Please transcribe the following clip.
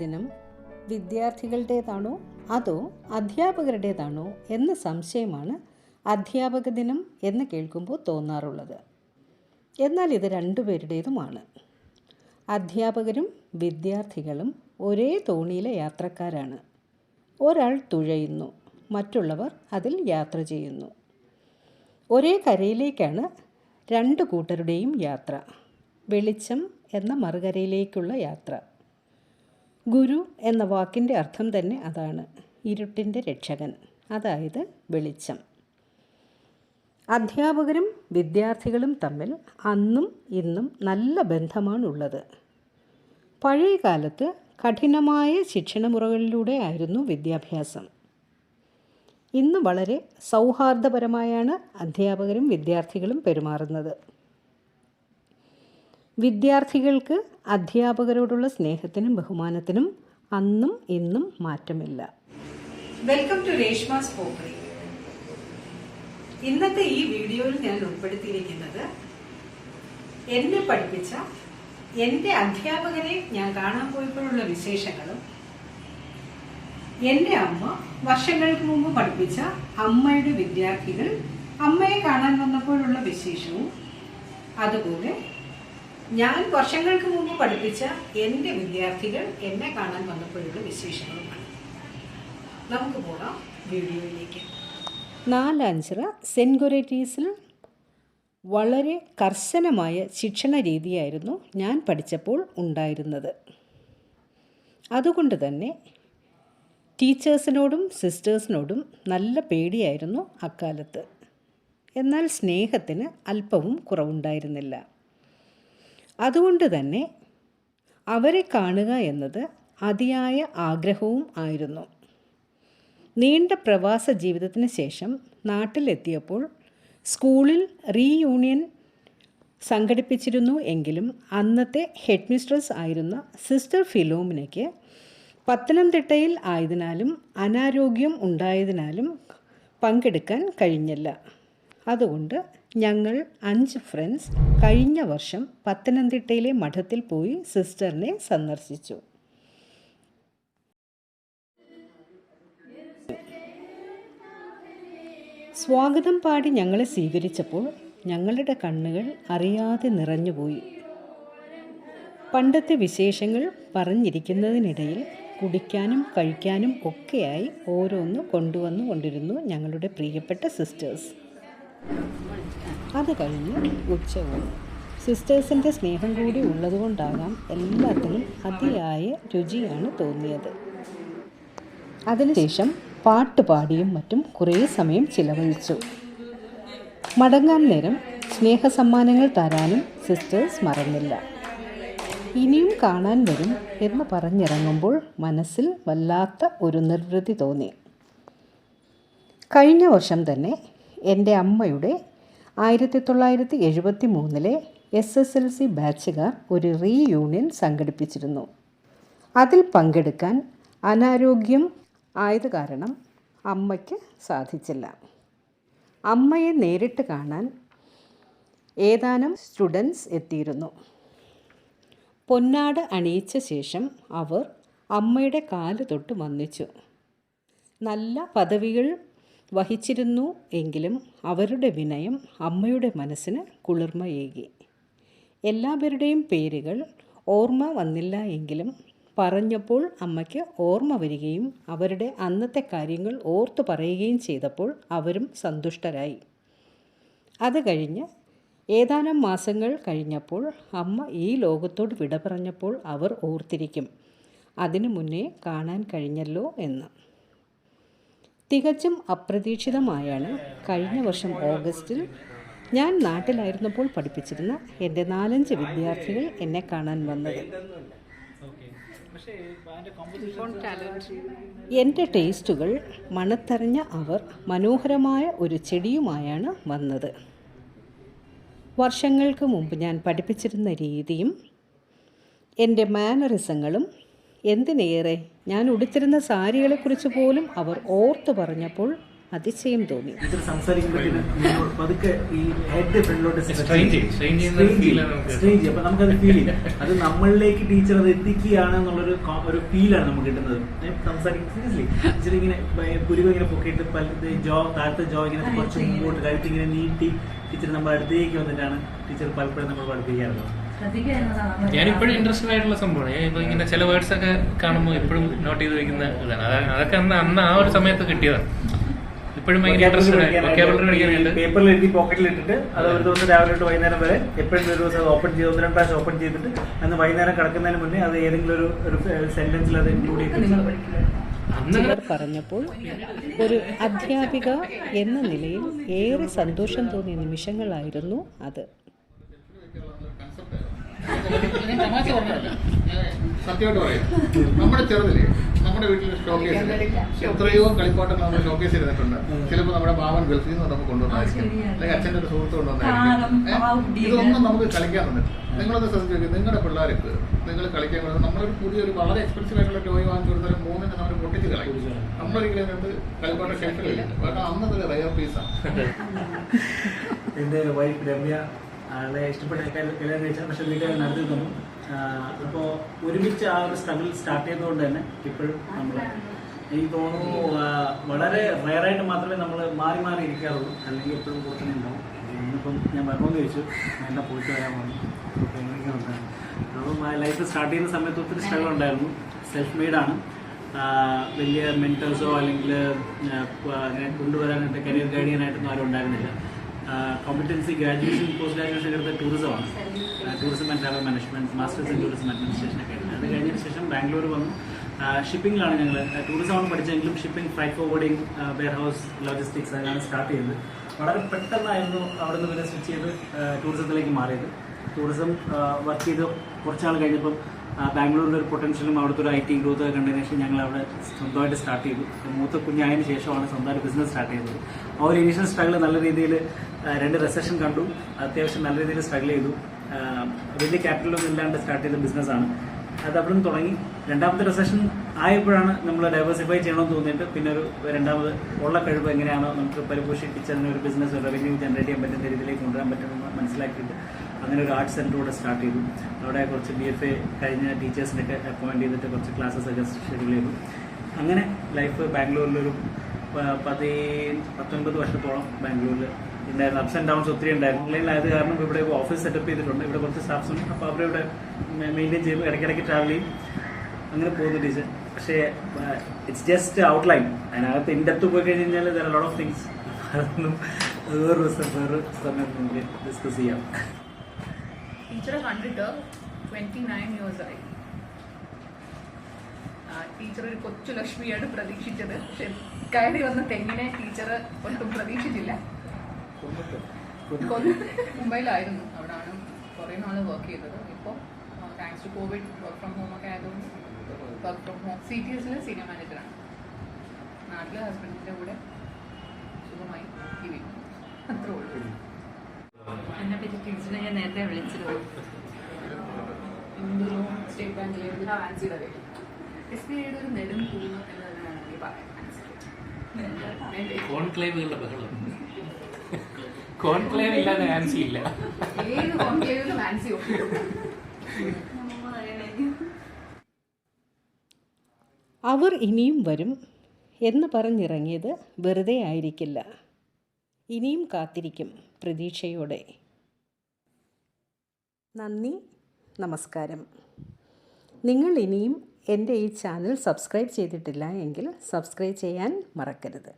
ദിനം വിദ്യാർത്ഥികളുടേതാണോ അതോ അധ്യാപകരുടേതാണോ എന്ന സംശയമാണ് അധ്യാപക ദിനം എന്ന് കേൾക്കുമ്പോൾ തോന്നാറുള്ളത്. എന്നാൽ ഇത് രണ്ടുപേരുടേതുമാണ്. അധ്യാപകരും വിദ്യാർത്ഥികളും ഒരേ തോണിയിലെ യാത്രക്കാരാണ്. ഒരാൾ തുഴയുന്നു, മറ്റുള്ളവർ അതിൽ യാത്ര ചെയ്യുന്നു. ഒരേ കരയിലേക്കാണ് രണ്ടു കൂട്ടരുടെയും യാത്ര. വെളിച്ചം എന്ന മറുകരയിലേക്കുള്ള യാത്ര. ഗുരു എന്ന വാക്കിൻ്റെ അർത്ഥം തന്നെ അതാണ്, ഇരുട്ടിൻ്റെ രക്ഷകൻ, അതായത് വെളിച്ചം. അധ്യാപകരും വിദ്യാർത്ഥികളും തമ്മിൽ അന്നും ഇന്നും നല്ല ബന്ധമാണുള്ളത്. പഴയ കാലത്ത് കഠിനമായ ശിക്ഷണമുറകളിലൂടെ ആയിരുന്നു വിദ്യാഭ്യാസം. ഇന്ന് വളരെ സൗഹാർദ്ദപരമായാണ് അധ്യാപകരും വിദ്യാർത്ഥികളും പെരുമാറുന്നത്. വിദ്യാർത്ഥികൾക്ക് അധ്യാപകരോടുള്ള സ്നേഹത്തിനും ബഹുമാനത്തിനും അന്നും ഇന്നും മാറ്റമില്ല. വെൽക്കം ടു രേഷ്മാസ് പോപ്പറി. ഇന്നത്തെ ഈ വീഡിയോയിൽ ഞാൻ ഉൾപ്പെടുത്തിയിരിക്കുന്നത് എന്നെ പഠിപ്പിച്ച എൻ്റെ അധ്യാപകരെ ഞാൻ കാണാൻ പോയപ്പോഴുള്ള വിശേഷങ്ങളും എൻ്റെ അമ്മ വർഷങ്ങൾക്ക് മുമ്പ് പഠിപ്പിച്ച അമ്മയുടെ വിദ്യാർത്ഥികൾ അമ്മയെ കാണാൻ വന്നപ്പോഴുള്ള വിശേഷവും, അതുപോലെ ഞാൻ വർഷങ്ങൾക്ക് മുമ്പ് പഠിപ്പിച്ച എൻ്റെ വിദ്യാർത്ഥികൾ എന്നെ കാണാൻ വന്നപ്പോഴുള്ള വിശേഷങ്ങളുമാണ്. നമുക്ക് പോകാം വീഡിയോയിലേക്ക്. നാലാഞ്ചിറ സെൻറ് ഗൊരേറ്റീസിൽ വളരെ കർശനമായ ശിക്ഷണ രീതിയായിരുന്നു ഞാൻ പഠിച്ചപ്പോൾ ഉണ്ടായിരുന്നത്. അതുകൊണ്ട് തന്നെ ടീച്ചേഴ്സിനോടും സിസ്റ്റേഴ്സിനോടും നല്ല പേടിയായിരുന്നു അക്കാലത്ത്. എന്നാൽ സ്നേഹത്തിന് അല്പവും കുറവുണ്ടായിരുന്നില്ല. അതുകൊണ്ട് തന്നെ അവരെ കാണുക എന്നത് അതിയായ ആഗ്രഹവും ആയിരുന്നു. നീണ്ട പ്രവാസ ജീവിതത്തിന് ശേഷം നാട്ടിലെത്തിയപ്പോൾ സ്കൂളിൽ റീയൂണിയൻ സംഘടിപ്പിച്ചിരുന്നു എങ്കിലും അന്നത്തെ ഹെഡ് മിസ്ട്രസ് ആയിരുന്ന സിസ്റ്റർ ഫിലോമിനയ്ക്ക് പത്തനംതിട്ടയിൽ ആയതിനാലും അനാരോഗ്യം ഉണ്ടായതിനാലും പങ്കെടുക്കാൻ കഴിഞ്ഞില്ല. അതുകൊണ്ട് ഞങ്ങൾ 5 ഫ്രണ്ട്സ് കഴിഞ്ഞ വർഷം പത്തനംതിട്ടയിലെ മഠത്തിൽ പോയി സിസ്റ്ററിനെ സന്ദർശിച്ചു. സ്വാഗതം പാടി ഞങ്ങളെ സ്വീകരിച്ചപ്പോൾ ഞങ്ങളുടെ കണ്ണുകൾ അറിയാതെ നിറഞ്ഞുപോയി. പണ്ടത്തെ വിശേഷങ്ങൾ പറഞ്ഞിരിക്കുന്നതിനിടയിൽ കുടിക്കാനും കഴിക്കാനും ഒക്കെയായി ഓരോന്ന് കൊണ്ടിരുന്നു ഞങ്ങളുടെ പ്രിയപ്പെട്ട സിസ്റ്റേഴ്സ്. അത് കഴിഞ്ഞ് ഉച്ചയൂണ്. സിസ്റ്റേഴ്സിൻ്റെ സ്നേഹം കൂടി ഉള്ളതുകൊണ്ടാകാം എല്ലാത്തിനും അതിയായ രുചിയാണ് തോന്നിയത്. അതിനുശേഷം പാട്ടുപാടിയും മറ്റും കുറേ സമയം ചിലവഴിച്ചു. മടങ്ങാൻ നേരം സ്നേഹസമ്മാനങ്ങൾ തരാനും സിസ്റ്റേഴ്സ് മറന്നില്ല. ഇനിയും കാണാൻ വരും എന്ന് പറഞ്ഞിറങ്ങുമ്പോൾ മനസ്സിൽ വല്ലാത്ത ഒരു നിർവൃതി തോന്നി. കഴിഞ്ഞ വർഷം തന്നെ എൻ്റെ അമ്മയുടെ 1973 SSLC ബാച്ചുകാർ ഒരു റീയൂണിയൻ സംഘടിപ്പിച്ചിരുന്നു. അതിൽ പങ്കെടുക്കാൻ അനാരോഗ്യം ആയത് കാരണം അമ്മയ്ക്ക് സാധിച്ചില്ല. അമ്മയെ നേരിട്ട് കാണാൻ ഏതാനും സ്റ്റുഡൻസ് എത്തിയിരുന്നു. പൊന്നാട അണിയിച്ച ശേഷം അവർ അമ്മയുടെ കാല് തൊട്ട് വന്ദിച്ചു. നല്ല പദവികൾ വഹിച്ചിരുന്നു എങ്കിലും അവരുടെ വിനയം അമ്മയുടെ മനസ്സിന് കുളിർമയേകി. എല്ലാവരുടെയും പേരുകൾ ഓർമ്മ വന്നില്ല എങ്കിലും പറഞ്ഞപ്പോൾ അമ്മയ്ക്ക് ഓർമ്മ വരികയും അവരുടെ അന്നത്തെ കാര്യങ്ങൾ ഓർത്തു പറയുകയും ചെയ്തപ്പോൾ അവരും സന്തുഷ്ടരായി. അത് കഴിഞ്ഞ് ഏതാനും മാസങ്ങൾ കഴിഞ്ഞപ്പോൾ അമ്മ ഈ ലോകത്തോട് വിട പറഞ്ഞപ്പോൾ അവർ ഓർത്തിരിക്കും, അതിനു മുന്നേ കാണാൻ കഴിഞ്ഞല്ലോ എന്ന്. തികച്ചും അപ്രതീക്ഷിതമായാണ് കഴിഞ്ഞ വർഷം ഓഗസ്റ്റിൽ ഞാൻ നാട്ടിലായിരുന്നപ്പോൾ പഠിപ്പിച്ചിരുന്ന എൻ്റെ 4-5 വിദ്യാർത്ഥികൾ എന്നെ കാണാൻ വന്നത്. എൻ്റെ ടേസ്റ്റുകൾ മണത്തറിഞ്ഞ അവർ മനോഹരമായ ഒരു ചെടിയുമായാണ് വന്നത്. വർഷങ്ങൾക്ക് മുമ്പ് ഞാൻ പഠിപ്പിച്ചിരുന്ന രീതിയും എൻ്റെ മാനറിസങ്ങളും, എന്തിനേറെ ഞാൻ ഉടുത്തിരുന്ന സാരികളെക്കുറിച്ച് പോലും അവർ ഓർത്തു പറഞ്ഞപ്പോൾ അതിശയം തോന്നി. ടീച്ചർ സംസാരിക്കുമ്പോഴത്തേനും പതുക്കെ ഈ ഹെഡ് ഫ്രണ്ടിലോട്ട് സ്ട്രെയിൻ അപ്പൊ നമുക്കത് ഫീൽ ചെയ്യും. അത് നമ്മളിലേക്ക് ടീച്ചർ അത് എത്തിക്കുകയാണ് എന്നുള്ളൊരു ഒരു ഫീലാണ് നമുക്ക് കിട്ടുന്നത്. സംസാരിക്കും സീരിയസ്ലി ടീച്ചർ ഇങ്ങനെ പുരുവ ഇങ്ങനെ പൊക്കിയിട്ട് താഴത്തെ ജോ ഇങ്ങനെ കുറച്ച് മുമ്പോട്ട് കഴുത്ത് ഇങ്ങനെ നീട്ടി ടീച്ചർ നമ്മുടെ അടുത്തേക്ക് വന്നിട്ടാണ് ടീച്ചർ പലപ്പോഴും നമ്മൾ പഠിപ്പിക്കാറുള്ളത്. ഞാനിപ്പോഴും ഇൻട്രസ്റ്റഡ് ആയിട്ടുള്ള സംഭവമാണ്. ഇപ്പൊ ഇങ്ങനെ ചില വേർഡ്സ് ഒക്കെ കാണുമ്പോൾ എപ്പോഴും നോട്ട് ചെയ്ത് വെക്കുന്ന ഇതാണ്. അതൊക്കെ അന്ന് ആ ഒരു സമയത്ത് കിട്ടിയതാണ്. ഇപ്പോഴും ഭയങ്കര ഇൻട്രസ്റ്റഡ്. പേപ്പറിൽ എഴുതി പോക്കറ്റിൽ ഇട്ടിട്ട് അത് ഒരു ദിവസം രാവിലെ തൊട്ട് വൈകുന്നേരം വരെ എപ്പോഴും ഒരു ദിവസം ഓപ്പൺ ചെയ്ത് 1-2 പ്രാവശ്യം ഓപ്പൺ ചെയ്തിട്ട് അന്ന് വൈകുന്നേരം കിടക്കുന്നതിന് മുന്നേ അത് ഏതെങ്കിലും ഒരു സെന്റൻസിൽ അത് ഇൻക്ലൂഡ് ചെയ്തിട്ട് ചിലർ പറഞ്ഞപ്പോൾ ഒരു അധ്യാപിക എന്ന നിലയിൽ ഏറെ സന്തോഷം തോന്നിയ നിമിഷങ്ങളായിരുന്നു അത്. സത്യമായിട്ട് പറയാം, നമ്മുടെ ചെറുതില് നമ്മുടെ വീട്ടിൽ ഷോക്കേസിൽ എത്രയോ കളിപ്പാട്ടങ്ങൾ നമ്മൾ ഷോക്കേസ് ചെയ്തിട്ടുണ്ട്. ചിലപ്പോൾ നമ്മുടെ മാവൻ ഗൾഫിൽ നിന്ന് നമുക്ക് കൊണ്ടുവന്നായിരിക്കും, അല്ലെങ്കിൽ അച്ഛൻ്റെ ഒരു സുഹൃത്ത് കൊണ്ടുവന്നായിരിക്കും. ഇതൊന്നും നമുക്ക് കളിക്കാൻ തന്നിട്ടില്ല. നിങ്ങളത് ശ്രദ്ധിച്ചു, നിങ്ങളുടെ പിള്ളേർക്ക് നിങ്ങൾ കളിക്കാൻ കൊടുത്ത് നമ്മളൊരു പുതിയൊരു വളരെ എക്സ്പെൻസീവ് ആയിട്ടുള്ള ടോയ് വാങ്ങിച്ചു കൊടുത്താൽ 3 നമ്മൾ പൊട്ടിച്ച് കളയും. നമ്മളൊരിക്കലും കണ്ട് കളിപ്പാട്ട ഷെൽഫിലില്ല. കാരണം അന്നതൊരു റയർ പീസാണ്. എൻ്റെ വൈഫ് രമ്യ ആളെ ഇഷ്ടപ്പെട്ട കല്യാണം കഴിച്ചാൽ പക്ഷെ വീട്ടുകാർ നടത്തി തന്നു. ഇപ്പോൾ ഒരുമിച്ച് ആ ഒരു സ്ട്രഗിൾ സ്റ്റാർട്ട് ചെയ്തതുകൊണ്ട് തന്നെ ഇപ്പോഴും നമ്മൾ എനിക്ക് തോന്നുന്നു വളരെ റയറായിട്ട് മാത്രമേ നമ്മൾ മാറി മാറി ഇരിക്കാറുള്ളൂ, അല്ലെങ്കിൽ എപ്പോഴും കൂട്ടണേ ഉണ്ടാവും. ഇന്നിപ്പം ഞാൻ വരണമെന്ന് ചോദിച്ചു, എന്നെ പോയിട്ട് വരാൻ വന്നു. അപ്പം ലൈഫ് സ്റ്റാർട്ട് ചെയ്യുന്ന സമയത്ത് ഒത്തിരി സ്ട്രഗിൾ ഉണ്ടായിരുന്നു. സെൽഫ് മെയ്ഡാണ്. വലിയ മെൻറ്റേഴ്സോ അല്ലെങ്കിൽ അങ്ങനെ കൊണ്ടുവരാനായിട്ട് കരിയർ ഗൈഡ് ചെയ്യാനായിട്ടൊന്നും ആരും ഉണ്ടായിരുന്നില്ല. കോമ്പറ്റൻസി ഗ്രാജുവേഷൻ പോസ്റ്റ് ഗ്രാജുവേഷൻ എടുത്ത ടൂറിസമാണ്. Tourism and travel management, masters in tourism administration ഒക്കെ ആയിരുന്നു. അത് കഴിഞ്ഞതിന് ശേഷം ബാംഗ്ലൂർ വന്നു. ഷിപ്പിങ്ങിലാണ് ഞങ്ങൾ ടൂറിസമാണ് പഠിച്ചെങ്കിലും shipping, freight forwarding, warehouse logistics അതിലാണ് സ്റ്റാർട്ട് ചെയ്തത്. വളരെ പെട്ടെന്നായിരുന്നു അവിടെ നിന്ന് പിന്നെ സ്വിച്ച് ചെയ്ത് ടൂറിസത്തിലേക്ക് മാറിയത്. ടൂറിസം വർക്ക് ചെയ്ത് കുറച്ചാൾ കഴിഞ്ഞപ്പം ബാംഗ്ലൂരിൻ്റെ ഒരു പൊട്ടൻഷ്യലും അവിടുത്തെ ഒരു IT ഗ്രോത്ത് ഒക്കെ കണ്ടതിന് ശേഷം ഞങ്ങൾ അവിടെ സ്വന്തമായിട്ട് സ്റ്റാർട്ട് ചെയ്തു. മൂത്ത കുഞ്ഞായതിനു ശേഷമാണ് സ്വന്തമായിട്ട് ബിസിനസ് സ്റ്റാർട്ട് ചെയ്തത്. ആ ഒരു ഇനീഷ്യൽ സ്ട്രഗിൾ നല്ല രീതിയിൽ 2 റെസഷൻ കണ്ടു. അത്യാവശ്യം നല്ല രീതിയിൽ സ്ട്രഗിൾ ചെയ്തു. വലിയ ക്യാപിറ്റലൊന്നും ഇല്ലാണ്ട് സ്റ്റാർട്ട് ചെയ്ത ബിസിനസ്സാണ്. അത് അവിടെ നിന്ന് തുടങ്ങി. രണ്ടാമത്തെ റെസഷൻ ആയപ്പോഴാണ് നമ്മൾ ഡൈവേഴ്സിഫൈ ചെയ്യണമെന്ന് തോന്നിയിട്ട് പിന്നെ ഒരു രണ്ടാമത് ഉള്ള കഴിവ് എങ്ങനെയാണോ നമുക്ക് പരിപോഷിപ്പിച്ച് അതിന് ഒരു ബിസിനസ് റവന്യൂ ജനറേറ്റ് ചെയ്യാൻ പറ്റുന്ന രീതിയിലേക്ക് കൊണ്ടുവരാൻ പറ്റുമെന്ന് മനസ്സിലാക്കിയിട്ട് അങ്ങനെ ഒരു ആർട്സ് സെൻറ്റർ കൂടെ സ്റ്റാർട്ട് ചെയ്തു. അവിടെ കുറച്ച് BFA കഴിഞ്ഞ ടീച്ചേഴ്സിനൊക്കെ അപ്പോയിൻറ്റ് ചെയ്തിട്ട് കുറച്ച് ക്ലാസ്സസ് ഒക്കെ ഷെഡ്യൂൾ ചെയ്തു. അങ്ങനെ ലൈഫ് ബാംഗ്ലൂരിലൊരു 19 വർഷത്തോളം ബാംഗ്ലൂരിൽ ഉണ്ടായിരുന്നു. അപ്സ് ആൻഡ് ഡൗൺസ് ഒത്തിരി ഉണ്ടായിരുന്നു. ഓൺലൈനിലായത് കാരണം ഇവിടെ ഓഫീസ് സെറ്റപ്പ് ചെയ്തിട്ടുണ്ട്. ഇവിടെ കുറച്ച് സ്റ്റാഫ്സ് ഉണ്ട്. അപ്പോൾ അവരിവിടെ മെയിൻറ്റെയിൻ ചെയ്യും, ഇടയ്ക്കിടയ്ക്ക് ട്രാവൽ ചെയ്യും. അങ്ങനെ പോകുന്നു ടീച്ചർ. പക്ഷേ ഇറ്റ്സ് ജസ്റ്റ് ഔട്ട്ലൈൻ. അതിനകത്ത് ഇൻഡെപ്ത് പോയി കഴിഞ്ഞ് കഴിഞ്ഞാൽ there are lot of things. അതൊന്നും വേറൊരു സമയത്ത് നമുക്ക് ഡിസ്കസ് ചെയ്യാം. ടീച്ചറെ കണ്ടിട്ട് 29 ഇയേഴ്സായി. ടീച്ചർ ഒരു കൊച്ചു ലക്ഷ്മിയാണ് പ്രതീക്ഷിച്ചത്. പക്ഷെ കയറി വന്ന തെങ്ങിനെ ടീച്ചർ ഒട്ടും പ്രതീക്ഷിച്ചില്ല. മുംബൈയിലായിരുന്നു, അവിടെയാണ് കുറേ നാൾ വർക്ക് ചെയ്തത്. ഇപ്പോൾ thanks to Covid work from home ഒക്കെ ആയതുകൊണ്ട് വർക്ക് ഫ്രം ഹോം CTSൽ സീനിയർ മാനേജറാണ്. നാട്ടിൽ ഹസ്ബൻഡിൻ്റെ കൂടെ സുഖമായി ജീവിക്കും. അത്രേ ഉള്ളൂ. എന്നെ പറ്റി ടീച്ചറിനെ ഞാൻ നേരത്തെ വിളിച്ചിരുന്നു. സ്റ്റേറ്റ് ബാങ്കിലെ ഫാൻസിയുടെ പേര് SBIയുടെ ഒരു നെടും പൂവ് എന്ന് വേണമെങ്കിൽ പറയാം. കോൺക്ലേവുകളുടെ ബഹളം. കോൺക്ലേവ് ഇല്ലാതെ ഫാൻസി ഇല്ല. ഏത് കോൺക്ലേവിലും ഫാൻസി അവർ ഇനിയും വരും എന്ന് പറഞ്ഞിറങ്ങിയത് വെറുതെ ആയിരിക്കില്ല. ഇനിയും കാത്തിരിക്കും പ്രതീക്ഷയോടെ. നന്ദി, നമസ്കാരം. നിങ്ങൾ ഇനിയും എൻ്റെ ഈ ചാനൽ സബ്സ്ക്രൈബ് ചെയ്തിട്ടില്ല എങ്കിൽ സബ്സ്ക്രൈബ് ചെയ്യാൻ മറക്കരുത്.